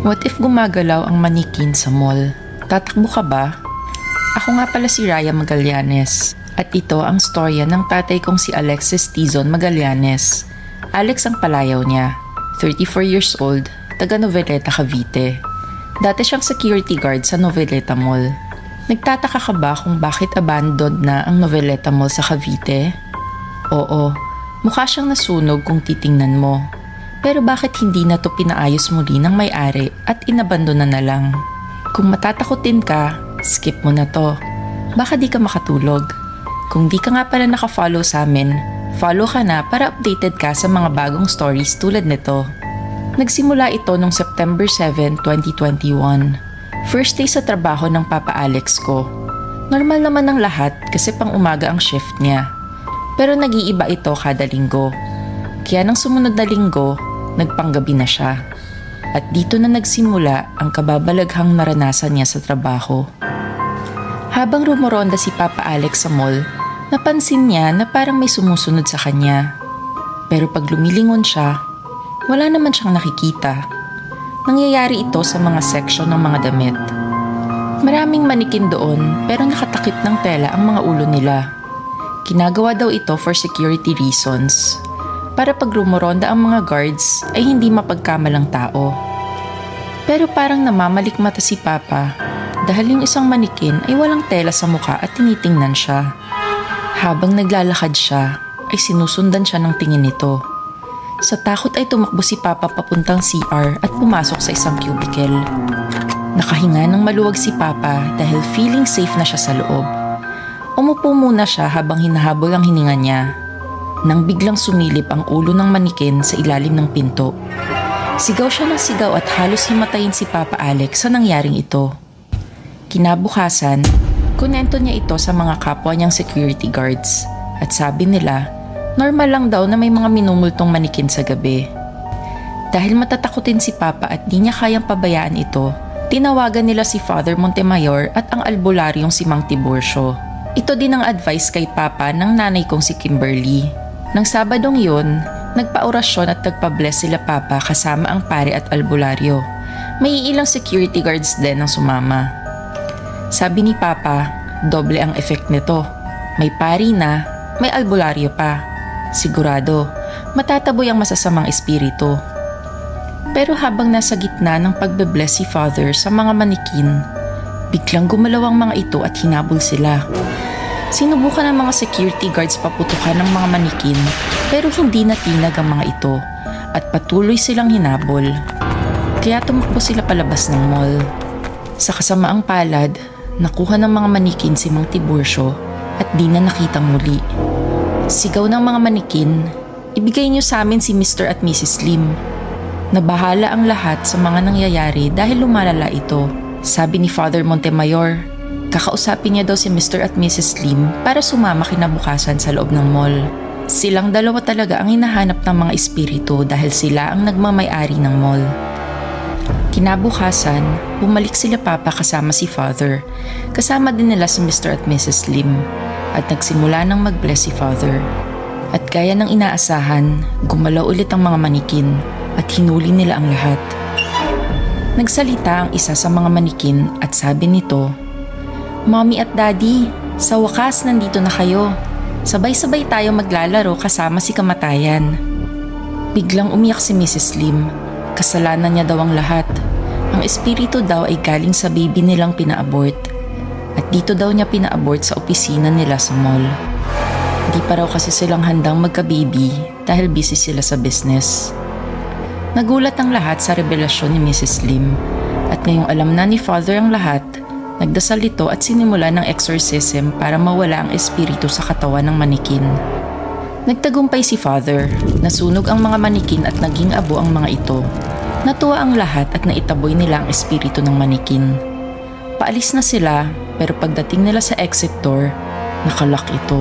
What if gumagalaw ang manikin sa mall? Tatakbo ka ba? Ako nga pala si Raya Magallanes. At ito ang storya ng tatay kong si Alexis Tizon Magallanes. Alex ang palayaw niya. 34 years old, taga Noveleta, Cavite. Dati siyang security guard sa Noveleta Mall. Nagtataka ka ba kung bakit abandoned na ang Noveleta Mall sa Cavite? Oo, mukha siyang nasunog kung titingnan mo. Pero bakit hindi na to pinaayos muli ng may-ari at inabandona na lang? Kung matatakutin ka, skip mo na to. Baka di ka makatulog. Kung di ka nga pala nakafollow sa amin, follow ka na para updated ka sa mga bagong stories tulad nito. Nagsimula ito noong September 7, 2021. First day sa trabaho ng Papa Alex ko. Normal naman ang lahat kasi pang umaga ang shift niya. Pero nag-iiba ito kada linggo. Kaya nang sumunod na linggo, nagpanggabi na siya. At dito na nagsimula ang kababalaghang naranasan niya sa trabaho. Habang rumoronda si Papa Alex sa mall, napansin niya na parang may sumusunod sa kanya. Pero pag lumilingon siya, wala naman siyang nakikita. Nangyayari ito sa mga section ng mga damit. Maraming manikin doon pero nakatakip ng tela ang mga ulo nila. Ginagawa daw ito for security reasons. Para pag rumoronda ang mga guards ay hindi mapagkamalang tao. Pero parang namamalik mata si Papa dahil yung isang manikin ay walang tela sa mukha at tinitingnan siya. Habang naglalakad siya ay sinusundan siya ng tingin nito. Sa takot ay tumakbo si Papa papuntang CR at pumasok sa isang cubicle. Nakahinga ng maluwag si Papa dahil feeling safe na siya sa loob. Umupo muna siya habang hinahabol ang hininga niya. Nang biglang sumilip ang ulo ng manikin sa ilalim ng pinto. Sigaw siya ng sigaw at halos himatayin si Papa Alex sa nangyaring ito. Kinabukasan, kunento niya ito sa mga kapwa niyang security guards at sabi nila, normal lang daw na may mga minumultong manikin sa gabi. Dahil matatakutin si Papa at di niya kayang pabayaan ito, tinawagan nila si Father Montemayor at ang albularyong si Mang Tiburcio. Ito din ang advice kay Papa ng nanay kong si Kimberly. Nang Sabadong yun, nagpa-orasyon at nagpa-bless sila Papa kasama ang pare at albularyo. May ilang security guards din ang sumama. Sabi ni Papa, doble ang effect nito. May pari na, may albularyo pa. Sigurado, matataboy ang masasamang espiritu. Pero habang nasa gitna ng pagbe-bless si Father sa mga manikin, biglang gumalaw ang mga ito at hinabol sila. Sinubukan ng mga security guards paputukan ng mga manikin pero hindi natinag ang mga ito at patuloy silang hinabol. Kaya tumakbo sila palabas ng mall. Sa kasamaang palad, nakuha ng mga manikin si Mang Tiburcio at di na nakitang muli. Sigaw ng mga manikin, ibigay niyo sa amin si Mr. at Mrs. Lim. Nabahala ang lahat sa mga nangyayari dahil lumalala ito. Sabi ni Father Montemayor, kakausapin niya daw si Mr. at Mrs. Lim para sumama kinabukasan sa loob ng mall. Silang dalawa talaga ang hinahanap ng mga espiritu dahil sila ang nagmamay-ari ng mall. Kinabukasan, bumalik sila Papa kasama si Father. Kasama din nila si Mr. at Mrs. Lim at nagsimula ng mag-bless si Father. At gaya ng inaasahan, gumalaw ulit ang mga manikin at hinuli nila ang lahat. Nagsalita ang isa sa mga manikin at sabi nito, Mommy at Daddy, sa wakas nandito na kayo. Sabay-sabay tayo maglalaro kasama si kamatayan. Biglang umiyak si Mrs. Lim. Kasalanan niya daw ang lahat. Ang espiritu daw ay galing sa baby nilang pina-abort. At dito daw niya pina-abort sa opisina nila sa mall. Di pa raw kasi silang handang magka-baby dahil busy sila sa business. Nagulat ang lahat sa revelasyon ni Mrs. Lim. At ngayong alam na ni Father ang lahat, nagdasal ito at sinimula ng exorcism para mawala ang espiritu sa katawan ng manikin. Nagtagumpay si Father, nasunog ang mga manikin at naging abo ang mga ito. Natuwa ang lahat at naitaboy nila ang espiritu ng manikin. Paalis na sila pero pagdating nila sa exit door, nakalak ito.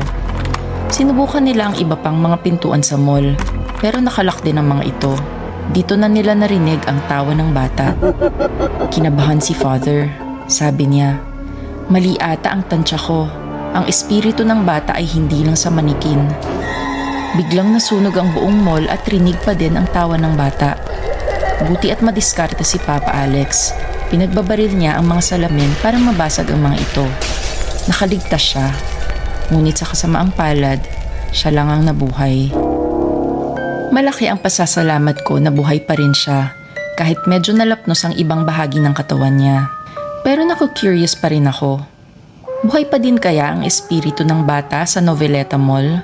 Sinubukan nila ang iba pang mga pintuan sa mall pero nakalak din ang mga ito. Dito na nila narinig ang tawa ng bata. Kinabahan si Father. Sabi niya, mali ata ang tansya ko. Ang espiritu ng bata ay hindi lang sa manikin. Biglang nasunog ang buong mall at rinig pa din ang tawa ng bata. Buti at madiskarte si Papa Alex. Pinagbabaril niya ang mga salamin para mabasag ang mga ito. Nakaligtas siya. Ngunit sa kasamaang palad, siya lang ang nabuhay. Malaki ang pasasalamat ko na buhay pa rin siya kahit medyo nalapnos ang ibang bahagi ng katawan niya. Pero naku-curious pa rin ako. Buhay pa din kaya ang espiritu ng bata sa Noveleta Mall?